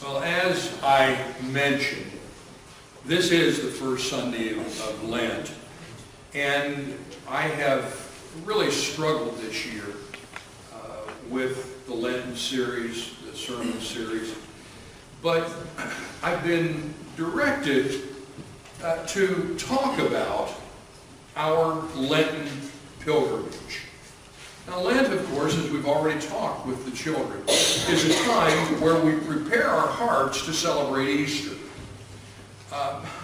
Well, as I mentioned, this is the first Sunday of Lent, and I have really struggled this year with the Lenten series, the sermon series, but I've been directed to talk about our Lenten pilgrimage. Now, Lent, of course, as we've already talked with the children, is a time where we prepare our hearts to celebrate Easter.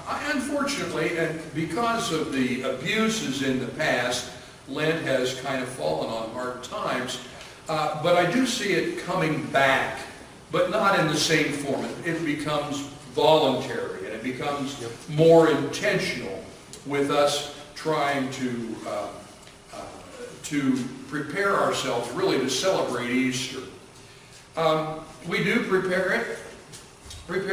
Unfortunately, and because of the abuses in the past, Lent has kind of fallen on hard times, but I do see it coming back, but not in the same form. It becomes voluntary, and it becomes more intentional with us trying to prepare ourselves really to celebrate Easter. We do prepare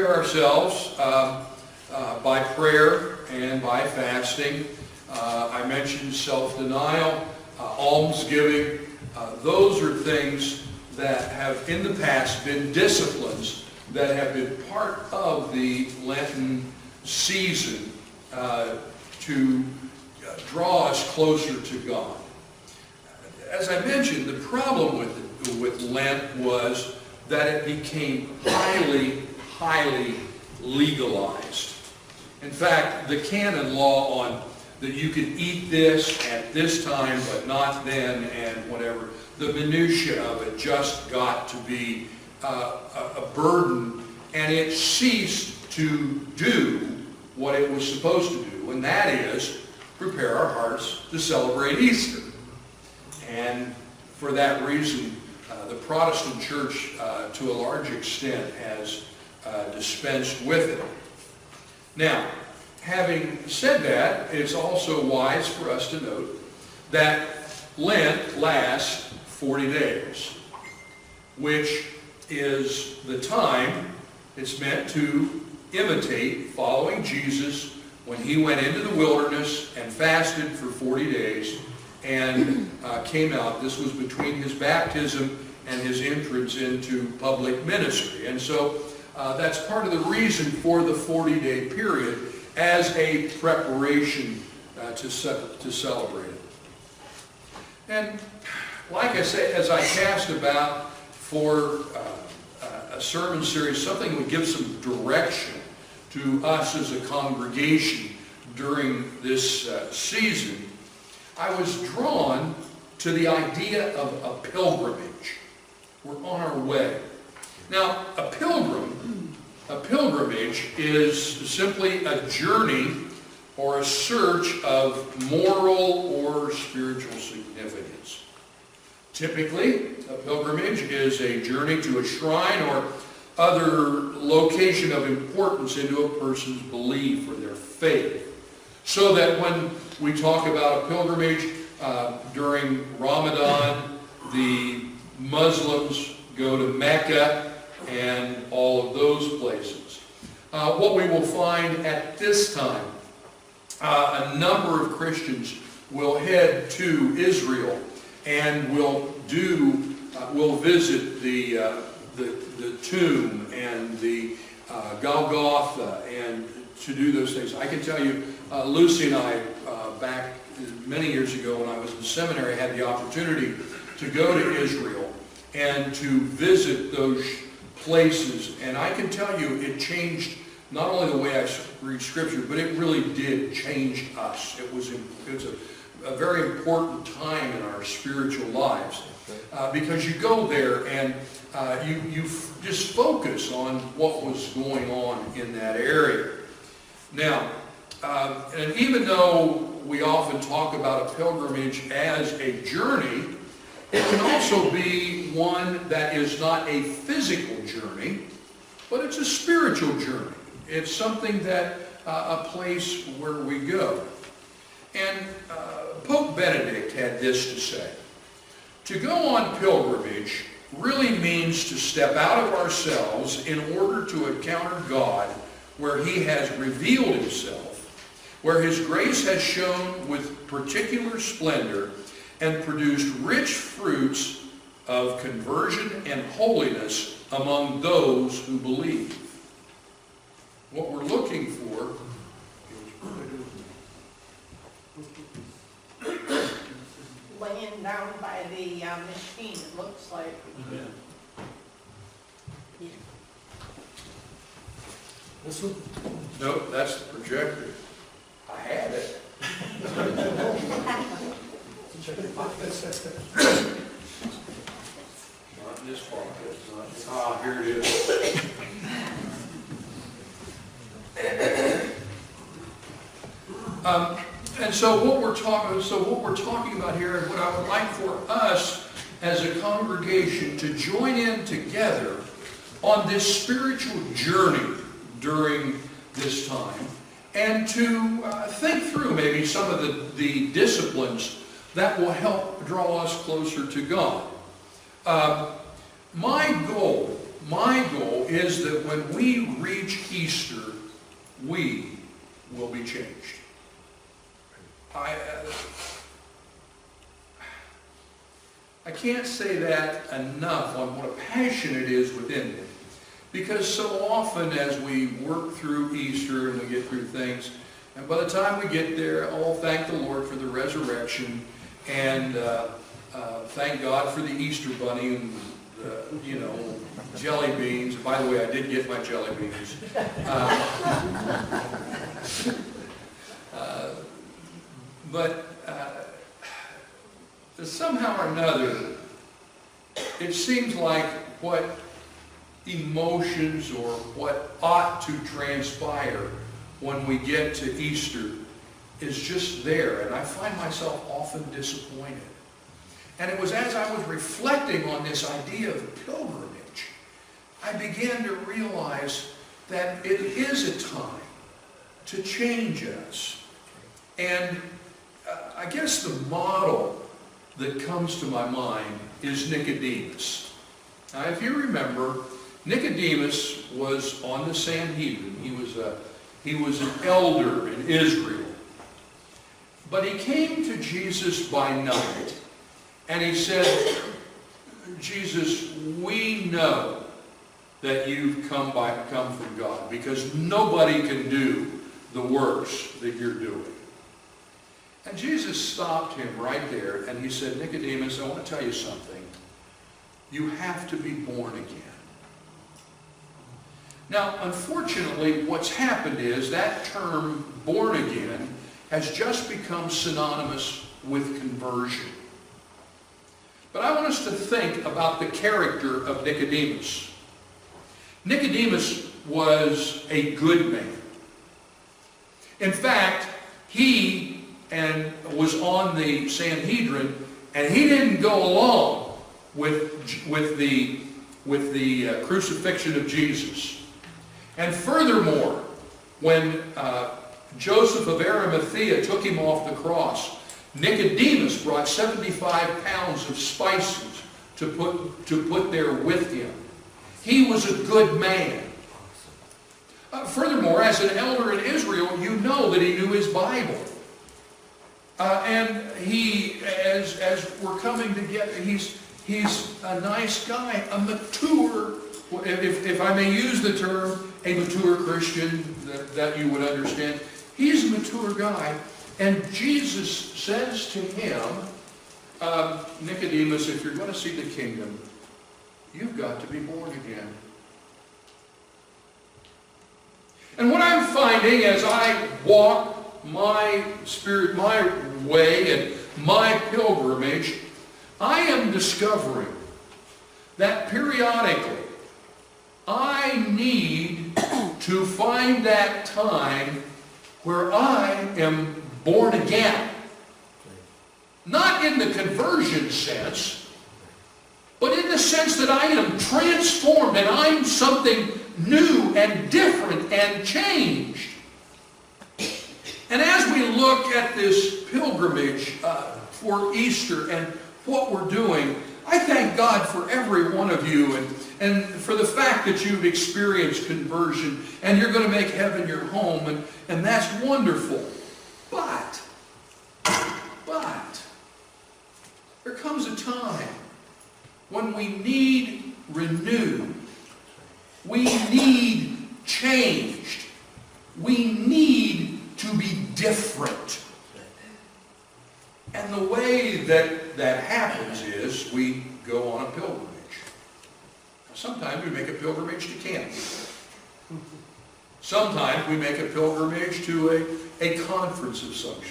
ourselves by prayer and by fasting. I mentioned self-denial, almsgiving. Those are things that have in the past been disciplines that have been part of the Lenten season to draw us closer to God. As I mentioned, the problem with Lent was that it became highly legalized. In fact, the canon law on that you can eat this at this time but not then and whatever, the minutiae of it just got to be a burden, and it ceased to do what it was supposed to do, and that is prepare our hearts to celebrate Easter. And for that reason, the Protestant church, to a large extent, has dispensed with it. Now, having said that, it's also wise for us to note that Lent lasts 40 days, which is the time it's meant to imitate following Jesus when he went into the wilderness and fasted for 40 days and came out. This was between his baptism and his entrance into public ministry. And so that's part of the reason for the 40-day period as a preparation to celebrate it. And like I say, as I cast about for a sermon series, something that would give some direction to us as a congregation during this season, I was drawn to the idea of a pilgrimage. We're on our way. Now, a pilgrimage is simply a journey or a search of moral or spiritual significance. Typically, a pilgrimage is a journey to a shrine or other location of importance into a person's belief or their faith. So that when we talk about a pilgrimage during Ramadan, the Muslims go to Mecca and all of those places. What we will find at this time, a number of Christians will head to Israel and will visit the tomb and the Golgotha and to do those things. I can tell you, Lucy and I, back many years ago when I was in seminary, had the opportunity to go to Israel and to visit those places. And I can tell you it changed not only the way I read Scripture, but it really did change us. It was a very important time in our spiritual lives because you go there and you just focus on what was going on in that area. Now, and even though we often talk about a pilgrimage as a journey, it can also be one that is not a physical journey, but it's a spiritual journey. It's something that, a place where we go. And Pope Benedict had this to say: to go on pilgrimage really means to step out of ourselves in order to encounter God where he has revealed himself, where his grace has shone with particular splendor and produced rich fruits of conversion and holiness among those who believe. What we're looking for is laying down by the machine, it looks like. This one? nope, that's the projector. I had it. Not in this pocket. Ah, here it is. And so what we're talking about here, and what I would like for us as a congregation to join in together on this spiritual journey during this time, and to think through maybe some of the disciplines that will help draw us closer to God. My goal is that when we reach Easter, we will be changed. I can't say that enough on what a passion it is within me. Because so often as we work through Easter and we get through things, and by the time we get there, oh, thank the Lord for the resurrection, and thank God for the Easter bunny and jelly beans. By the way, I did get my jelly beans. But somehow or another, it seems like what emotions or what ought to transpire when we get to Easter is just there, and I find myself often disappointed. And it was as I was reflecting on this idea of pilgrimage, I began to realize that it is a time to change us. And I guess the model that comes to my mind is Nicodemus. Now, if you remember, Nicodemus was on the Sanhedrin. He was an elder in Israel. But he came to Jesus by night, and he said, Jesus, we know that you've come from God, because nobody can do the works that you're doing. And Jesus stopped him right there, and he said, Nicodemus, I want to tell you something. You have to be born again. Now, unfortunately, what's happened is that term, born again, has just become synonymous with conversion. But I want us to think about the character of Nicodemus. Nicodemus was a good man. In fact, he was on the Sanhedrin, and he didn't go along with the crucifixion of Jesus. And furthermore, when Joseph of Arimathea took him off the cross, Nicodemus brought 75 pounds of spices to put there with him. He was a good man. Furthermore, as an elder in Israel, you know that he knew his Bible. And he, as we're coming together, he's a nice guy, a mature, if I may use the term, a mature Christian that you would understand. He's a mature guy. And Jesus says to him, Nicodemus, if you're going to see the kingdom, you've got to be born again. And what I'm finding as I walk my spirit, my way, and my pilgrimage, I am discovering that periodically I need to find that time where I am born again. Not in the conversion sense, but in the sense that I am transformed and I'm something new and different and changed. And as we look at this pilgrimage for Easter and what we're doing, I thank God for every one of you and for the fact that you've experienced conversion and you're going to make heaven your home, and that's wonderful. But there comes a time when when we need renewed, we need changed, we need to be different. And the way that happens is we go on a pilgrimage. Sometimes we make a pilgrimage to camp. Sometimes we make a pilgrimage to a conference of some sort.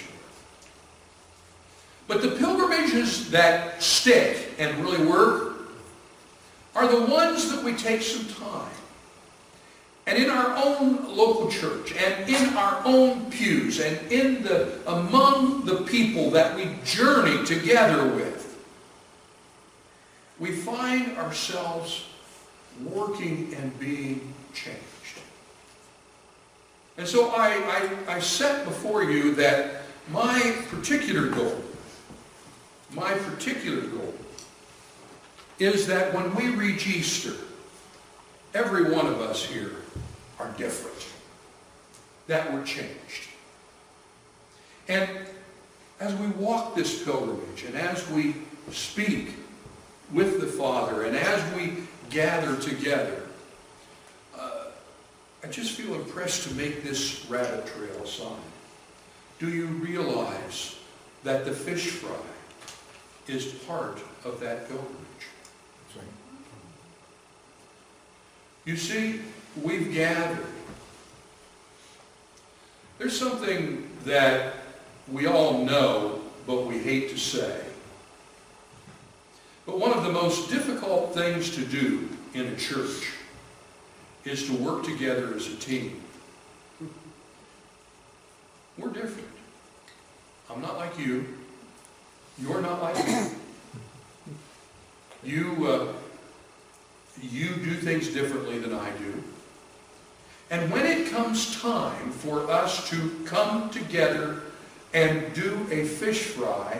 But the pilgrimages that stick and really work are the ones that we take some time. And in our own local church, and in our own pews, and among the people that we journey together with, we find ourselves working and being changed. And so I set before you that my particular goal is that when we reach Easter, every one of us here are different, that we're changed. And as we walk this pilgrimage, and as we speak with the Father, and as we gather together, I just feel impressed to make this rabbit trail sign. Do you realize that the fish fry is part of that pilgrimage? That's right. You see, we've gathered. There's something that we all know, but we hate to say. But one of the most difficult things to do in a church is to work together as a team. We're different. I'm not like you. You're not like me. You do things differently than I do. And when it comes time for us to come together and do a fish fry,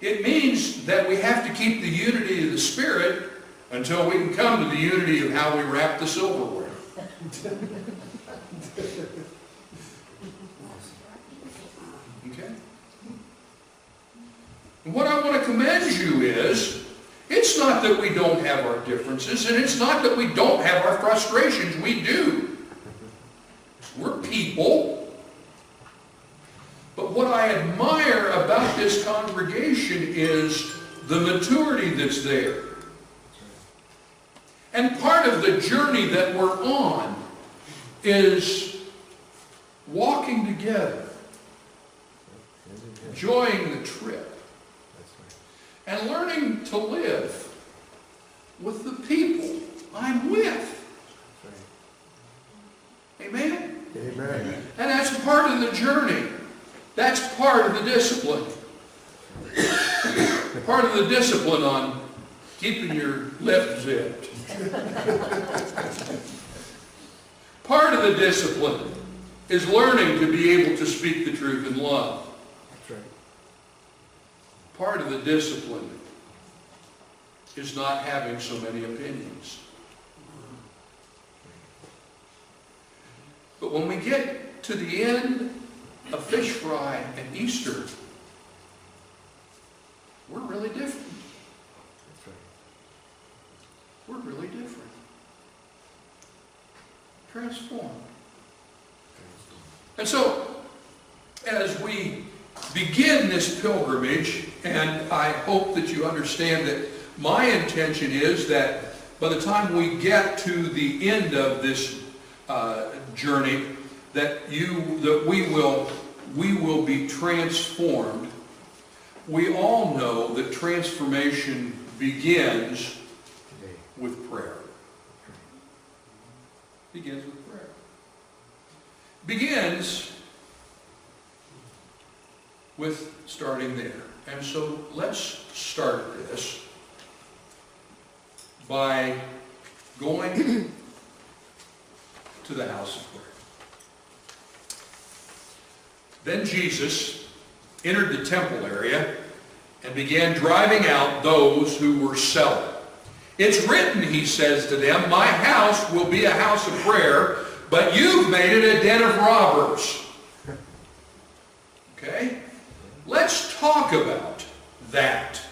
it means that we have to keep the unity of the Spirit until we can come to the unity of how we wrap the silverware. Okay? And what I want to commend you is, it's not that we don't have our differences, and it's not that we don't have our frustrations. We do. We're people. But what I admire about this congregation is the maturity that's there. And part of the journey that we're on is walking together, enjoying the trip, and learning to live with the people I'm with. Amen? Amen. And that's part of the journey. That's part of the discipline. Part of the discipline on keeping your lip zipped. Part of the discipline is learning to be able to speak the truth in love. That's right. Part of the discipline is not having so many opinions. But when we get to the end of fish fry and Easter, we're really different. That's right. We're really different. Transformed. And so, as we begin this pilgrimage, and I hope that you understand that my intention is that by the time we get to the end of this journey, that we will be transformed. We all know that transformation begins with prayer. Begins with prayer. Begins with starting there. And so let's start this by going to the house of prayer. Then Jesus entered the temple area and began driving out those who were selling. It's written, he says to them, my house will be a house of prayer, but you've made it a den of robbers. Okay? Let's talk about that.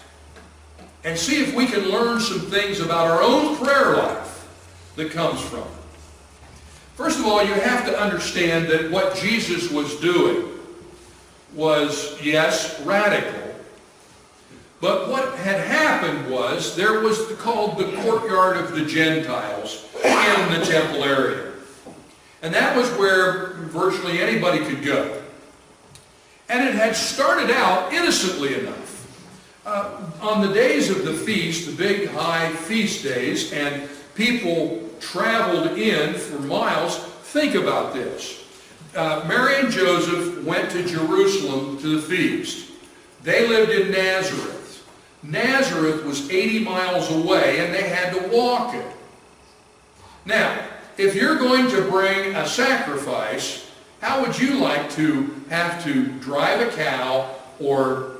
and see if we can learn some things about our own prayer life that comes from it. First of all, you have to understand that what Jesus was doing was, yes, radical. But what had happened was there was called the courtyard of the Gentiles in the temple area. And that was where virtually anybody could go. And it had started out innocently enough. On the days of the feast, the big high feast days, and people traveled in for miles. Think about this. Mary and Joseph went to Jerusalem to the feast. They lived in Nazareth. Nazareth was 80 miles away, and they had to walk it. Now, if you're going to bring a sacrifice, how would you like to have to drive a cow or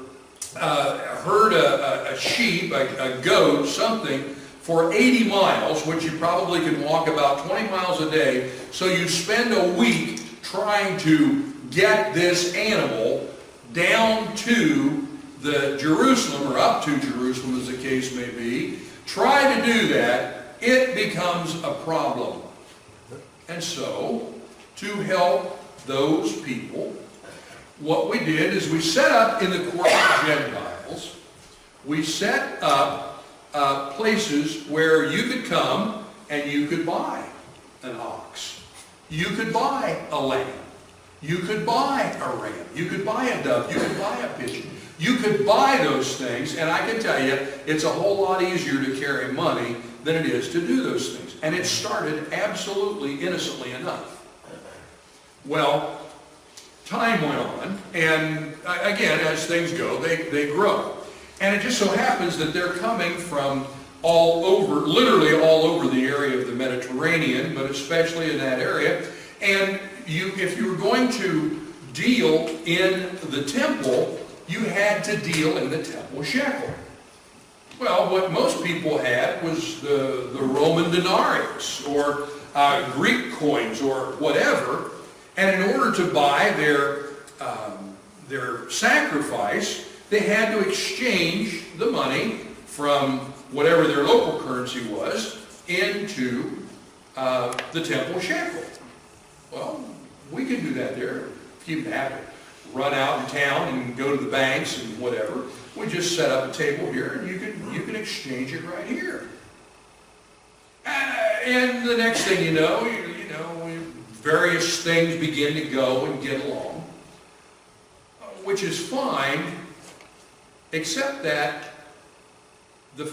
herd a sheep, a goat, something, for 80 miles, which you probably can walk about 20 miles a day, so you spend a week trying to get this animal down to the Jerusalem, or up to Jerusalem as the case may be. Try to do that, it becomes a problem. And so, to help those people, what we did is we set up in the court of Gentiles, we set up places where you could come and you could buy an ox. You could buy a lamb. You could buy a ram. You could buy a dove. You could buy a pigeon. You could buy those things, and I can tell you, it's a whole lot easier to carry money than it is to do those things. And it started absolutely innocently enough. Well, time went on, and again, as things go, they grow. And it just so happens that they're coming from all over, literally all over the area of the Mediterranean, but especially in that area. And if you were going to deal in the temple, you had to deal in the temple shekel. Well, what most people had was the Roman denarius, or Greek coins, or whatever. And in order to buy their sacrifice, they had to exchange the money from whatever their local currency was into the temple shekel. Well, we can do that there. If you have to run out in town and go to the banks and whatever, we just set up a table here, and you can exchange it right here. And the next thing you know, various things begin to go and get along, which is fine, except that the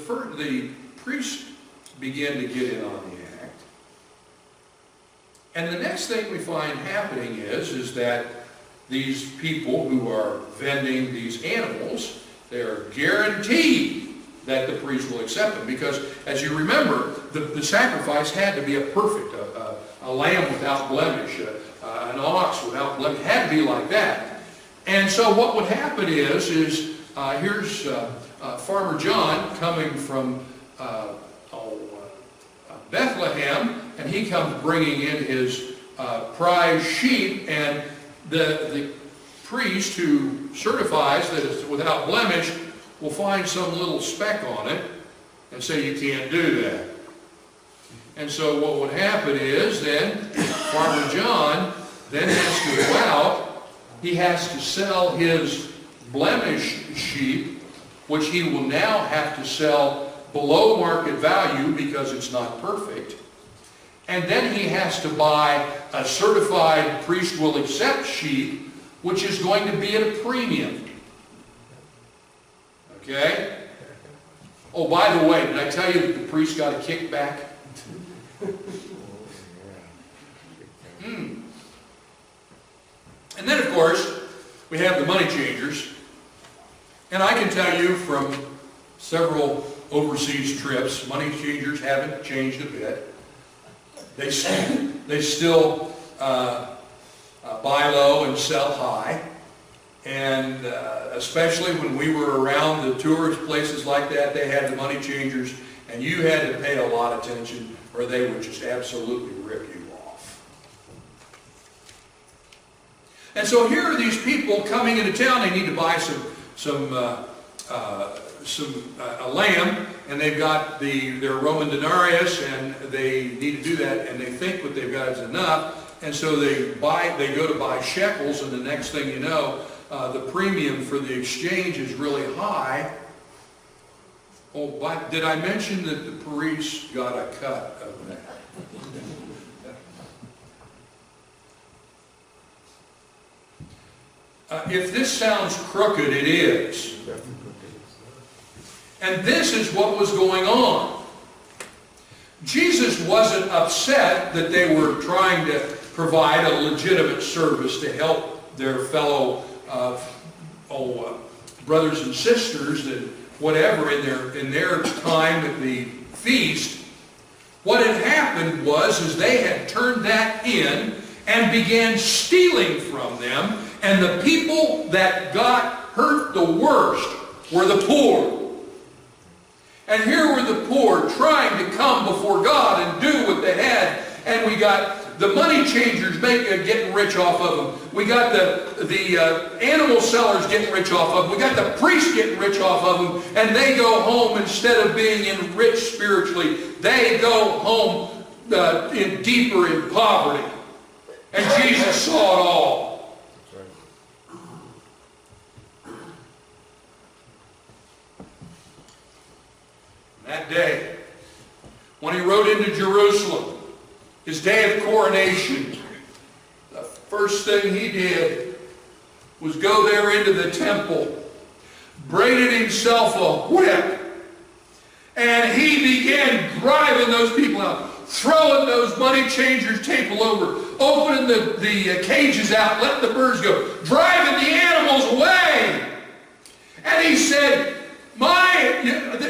priests begin to get in on the act. And the next thing we find happening is that these people who are vending these animals, they are guaranteed that the priest will accept them. Because, as you remember, the sacrifice had to be a perfect, a lamb without blemish, an ox without blemish. It had to be like that. And so what would happen is here's Farmer John coming from Bethlehem, and he comes bringing in his prize sheep, and the priest who certifies that it's without blemish will find some little speck on it and say, you can't do that. And so what would happen is then Farmer John then has to go out, he has to sell his blemished sheep, which he will now have to sell below market value because it's not perfect. And then he has to buy a certified priest will accept sheep, which is going to be at a premium. Okay? Oh, by the way, did I tell you that the priest got a kickback? And then, of course, we have the money changers. And I can tell you from several overseas trips, money changers haven't changed a bit. They still buy low and sell high. And especially when we were around the tourist places like that, they had the money changers, and you had to pay a lot of attention or they would just absolutely rip you off. And so here are these people coming into town. They need to buy some a lamb, and they've got their Roman denarius, and they need to do that, and they think what they've got is enough, and so they go to buy shekels, and the next thing you know, the premium for the exchange is really high. Oh, but did I mention that the priest got a cut of that? If this sounds crooked, it is. And this is what was going on. Jesus wasn't upset that they were trying to provide a legitimate service to help their fellow brothers and sisters and whatever in their time at the feast. What had happened was they had turned that in and began stealing from them, and the people that got hurt the worst were the poor. And here were the poor trying to come before God and do what they had, and we got the money changers getting rich off of them. We got the animal sellers getting rich off of them. We got the priests getting rich off of them, and they go home, instead of being enriched spiritually, they go home deeper in poverty. And Jesus saw it all. That day, when he rode into Jerusalem, his day of coronation, the first thing he did was go there into the temple, braided himself a whip, and he began driving those people out, throwing those money changers' table over, opening the cages out, letting the birds go, driving the animals away. And he said,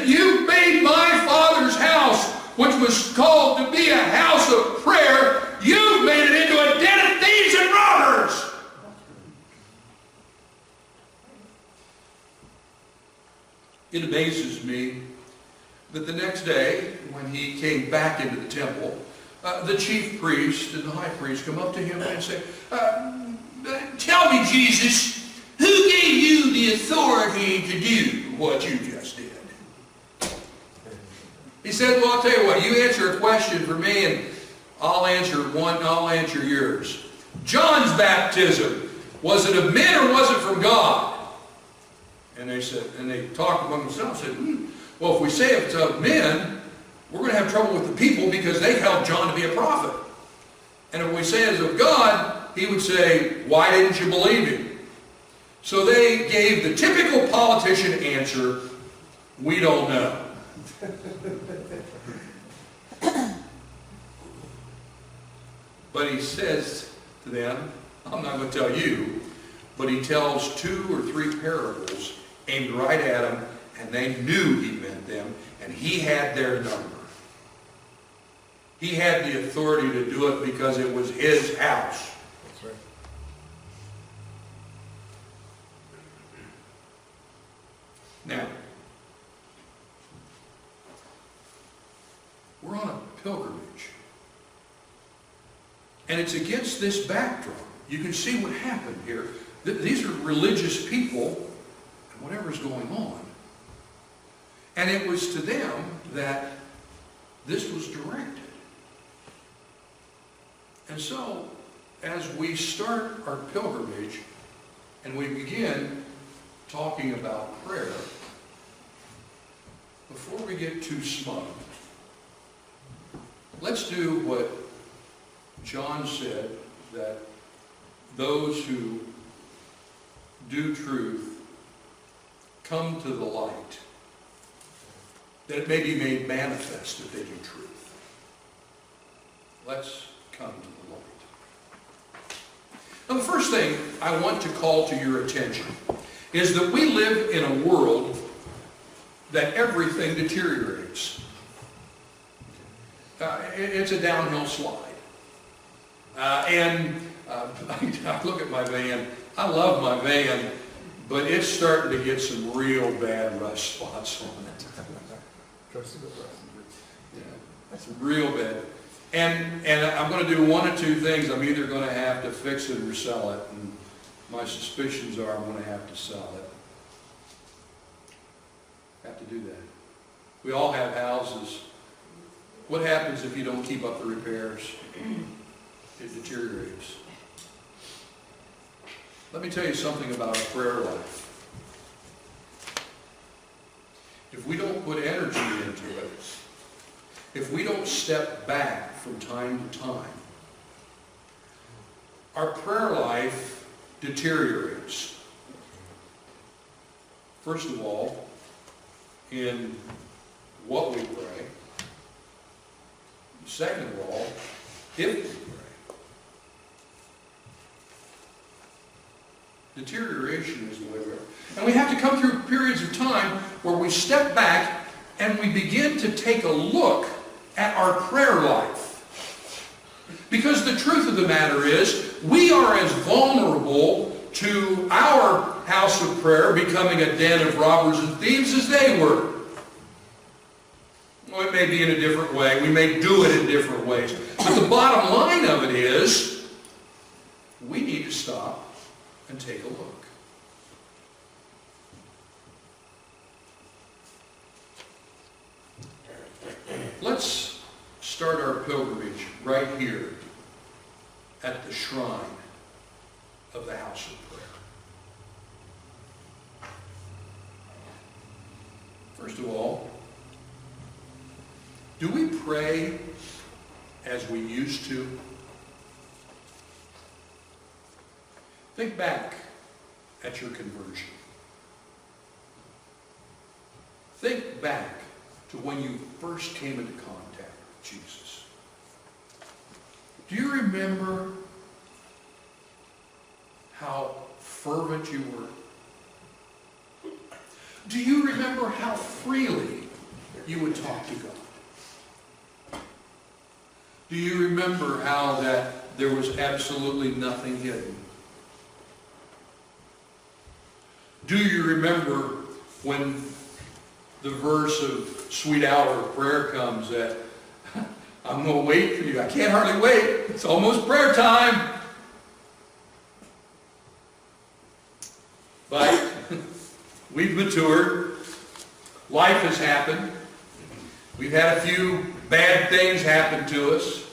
you made my Father's house, which was called to be a house of prayer, you've made it into a den of thieves and robbers. It amazes me that the next day, when he came back into the temple, the chief priest and the high priest come up to him and say, tell me, Jesus, who gave you the authority to do what you just did? He said, well, I'll tell you what, you answer a question for me and I'll answer yours. John's baptism, was it of men or was it from God? And they talked among themselves and said, well, if we say it's of men, we're going to have trouble with the people because they held John to be a prophet. And if we say it's of God, he would say, why didn't you believe him? So they gave the typical politician answer, we don't know. But he says to them, I'm not going to tell you, but he tells 2 or 3 parables aimed right at them, and they knew he meant them, and he had their number. He had the authority to do it because it was his house. That's right. Now, we're on a pilgrimage. And it's against this backdrop. You can see what happened here. These are religious people, and whatever's going on. And it was to them that this was directed. And so, as we start our pilgrimage, and we begin talking about prayer, before we get too smug, let's do what John said, that those who do truth come to the light, that it may be made manifest that they do truth. Let's come to the light. Now, the first thing I want to call to your attention is that we live in a world that everything deteriorates. It's a downhill slide. I look at my van. I love my van, but it's starting to get some real bad rust spots on it. Yeah, it's real bad. And I'm going to do one of two things. I'm either going to have to fix it or sell it. And my suspicions are I'm going to have to sell it. do that. We all have houses. What happens if you don't keep up the repairs? It deteriorates. Let me tell you something about our prayer life. If we don't put energy into it, if we don't step back from time to time, our prayer life deteriorates. First of all, in what we pray. Second of all, if we pray. Deterioration is the way we are. And we have to come through periods of time where we step back and we begin to take a look at our prayer life. Because the truth of the matter is, we are as vulnerable to our house of prayer becoming a den of robbers and thieves as they were. Well, it may be in a different way. We may do it in different ways. But the bottom line of it is, we need to stop and take a look. Let's start our pilgrimage right here at the shrine of the house of prayer. First of all, do we pray as we used to? Think back at your conversion. Think back to when you first came into contact with Jesus. Do you remember how fervent you were? Do you remember how freely you would talk to God? Do you remember how that there was absolutely nothing hidden? Do you remember when the verse of sweet hour of prayer comes that I'm going to wait for you. I can't hardly wait. It's almost prayer time. But we've matured. Life has happened. We've had a few bad things happen to us.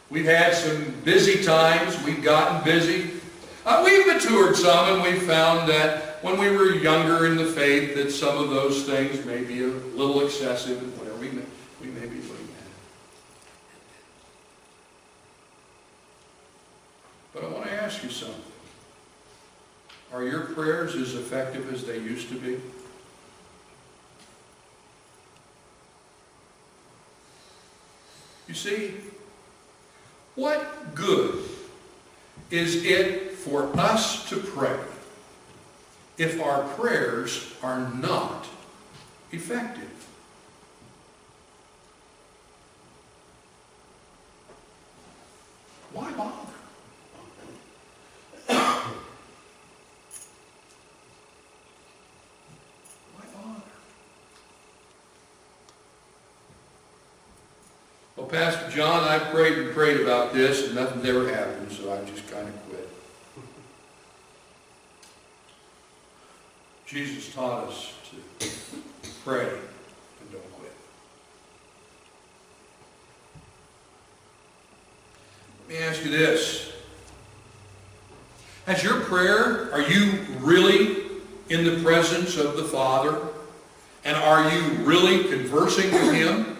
We've had some busy times. We've gotten busy. We've matured some, and we've found that when we were younger in the faith, that some of those things may be a little excessive and whatever we may be doing that. But I want to ask you something. Are your prayers as effective as they used to be? You see, what good is it for us to pray if our prayers are not effective? Why bother? Why bother? Well, Pastor John, I prayed and prayed about this and nothing's ever happened, so I just kind of quit. Jesus taught us to pray and don't quit. Let me ask you this. As your prayer, are you really in the presence of the Father? And are you really conversing with Him?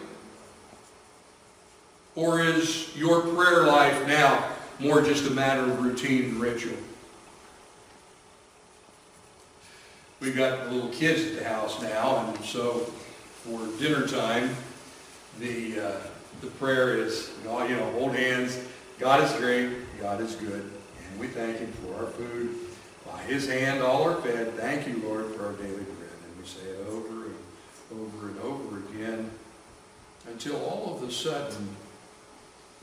Or is your prayer life now more just a matter of routine and ritual? We've got little kids at the house now, and so for dinner time, the prayer is, hold hands. God is great, God is good, and we thank Him for our food. By His hand all are fed. Thank you, Lord, for our daily bread. And we say it over and over and over again until all of a sudden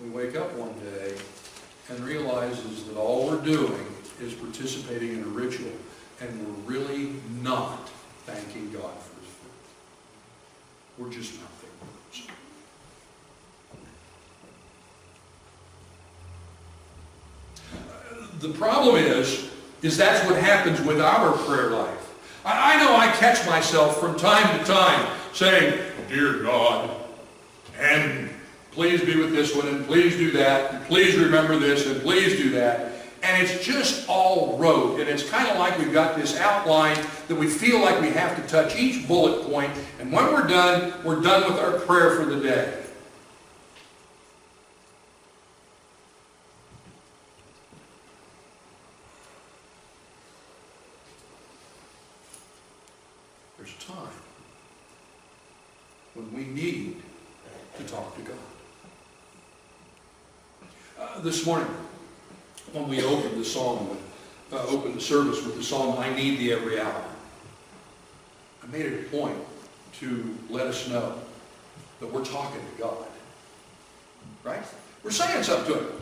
we wake up one day and realizes that all we're doing is participating in a ritual, and we're really not thanking God for His food. We're just not thanking words. The problem is that's what happens with our prayer life. I know I catch myself from time to time saying, "Dear God, and please be with this one, and please do that, and please remember this, and please do that." And it's just all rote. And it's kind of like we've got this outline that we feel like we have to touch each bullet point. And when we're done with our prayer for the day. There's time when we need to talk to God. This morning, when we opened the service with the song, "I Need Thee Every Hour," I made it a point to let us know that we're talking to God. Right? We're saying something to Him.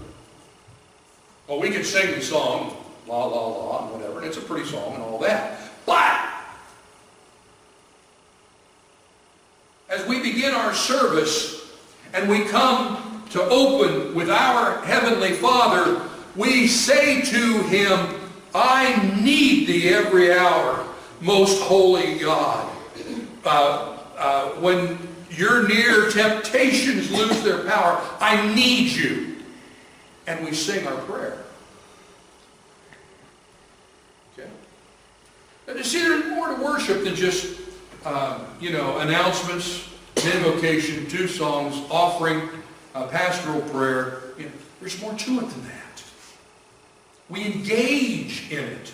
Well, we can sing the song, la, la, la, and whatever, and it's a pretty song and all that. But as we begin our service and we come to open with our Heavenly Father, we say to Him, "I need Thee every hour, most holy God." When you're near, temptations lose their power. I need You. And we sing our prayer. Okay? And you see, there's more to worship than just, announcements, invocation, 2 songs, offering, pastoral prayer. There's more to it than that. We engage in it.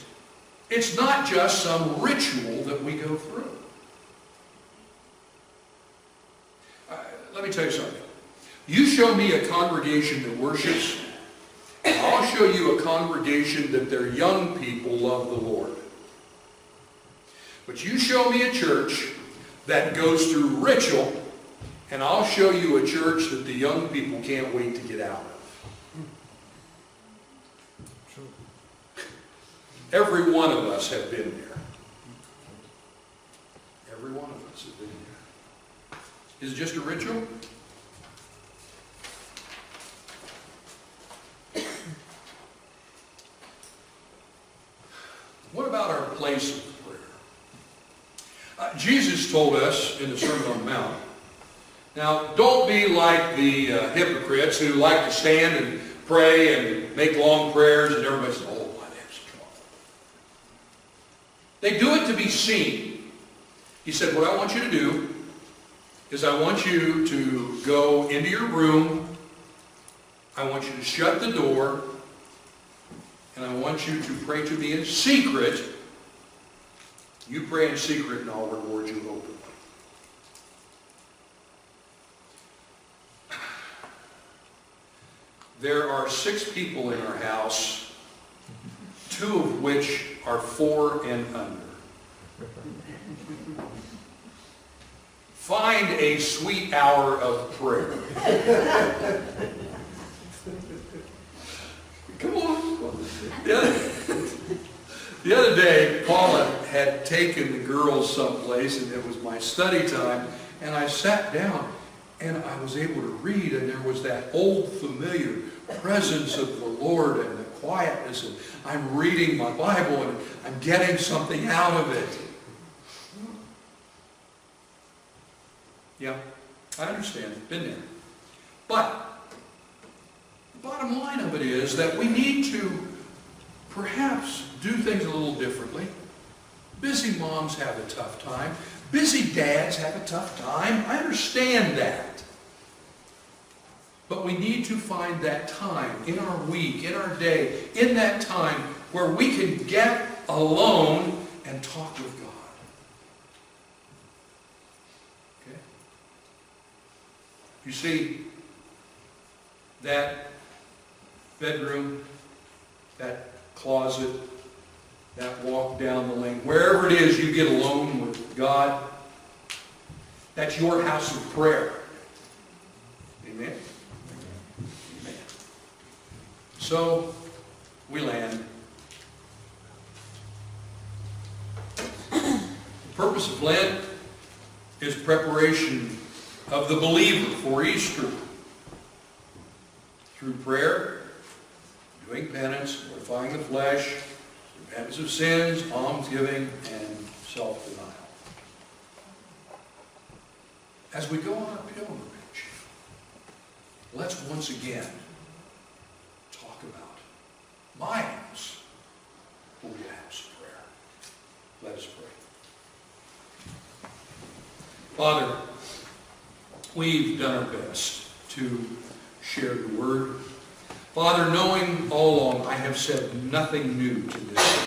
It's not just some ritual that we go through. Let me tell you something. You show me a congregation that worships, and I'll show you a congregation that their young people love the Lord. But you show me a church that goes through ritual, and I'll show you a church that the young people can't wait to get out of. Every one of us have been there. Every one of us has been there. Is it just a ritual? What about our place of prayer? Jesus told us in the Sermon on the Mount. Now, don't be like the hypocrites who like to stand and pray and make long prayers, and everybody says, "Oh, why they have such trouble." They do it to be seen. He said, "What I want you to do is I want you to go into your room. I want you to shut the door. And I want you to pray to me in secret. You pray in secret and I'll reward you openly." There are 6 people in our house, 2 of which are 4 and under. Find a sweet hour of prayer. Come on. The other day, Paula had taken the girls someplace, and it was my study time, and I sat down, and I was able to read, and there was that old familiar presence of the Lord and the quietness, and I'm reading my Bible, and I'm getting something out of it. Yeah, I understand. Been there. But the bottom line of it is that we need to perhaps do things a little differently. Busy moms have a tough time. Busy dads have a tough time. I understand that. But we need to find that time in our week, in our day, in that time where we can get alone and talk with God. Okay? You see, that bedroom, that closet, that walk down the lane, wherever it is you get alone with God, that's your house of prayer. Amen? Amen. So, we land. The purpose of Lent is preparation of the believer for Easter. Through prayer, doing penance, mortifying the flesh, repentance of sins, almsgiving, and self-denial. As we go on our pilgrimage, let's once again talk about my house will be a house of prayer. Let us pray. Father, we've done our best to share the word. Father, knowing all along I have said nothing new to this